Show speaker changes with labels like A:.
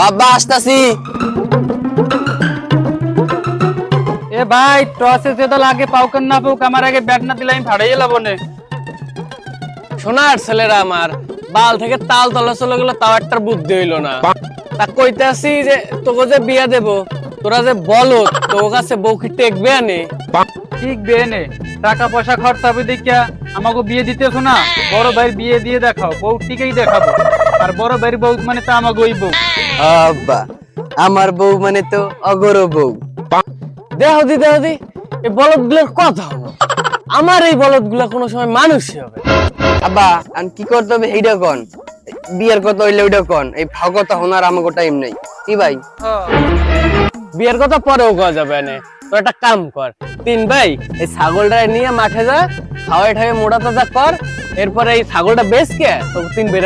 A: আব্বা আসতাছি।
B: এ ভাই টসে যেটা লাগে পাউকান না পাউক আমার আগে ব্যাট না দিলে আমি ফাড়াইয়ে লাবো নে।
A: সোনার ছেলেরা আমার বাল থেকে তাল তলা চলে গেল, তাও একটা বুদ্ধি হইলো না। তা কইতাছি যে তোকে যে বিয়া দেব, তোরা যে বলো তোর কাছে বউ কি টেকবে আনে?
B: ঠিক বিয়ে নে, টাকা পয়সা খরচা হবে দেখিয়া আমাকে বিয়ে দিতেছো না। বড় ভাইয়ের বিয়ে দিয়ে দেখাও, বউ ঠিকই দেখাবো। আর বড় ভাইয়ের বউ মানে তো আমাকে ওই বউ।
A: আব্বা আমার বউ মানে তো অগর বউ। দেহ দি এই বলদ গুলোর কথা হলো, আমার এই বলদ গুলা কোনো সময় মানুষই হবে। আব্বা আমি কি করতে হবে এইটা কন, বিয়ের কথা হইলে ওইটা কন, এই ফাও কথা হোনার আমাকে টাইম নেই। কি ভাই বিয়ের কথা পরেও কওয়া যাবে না। তো একটা কাম কর, তিন ভাই এই ছাগলটা নিয়ে মাঠে যা, খাওয়াই ঠাওয়াই মোড়া তাজা কর, এরপরে এই ছাগলটা বেচকে তো তিন বের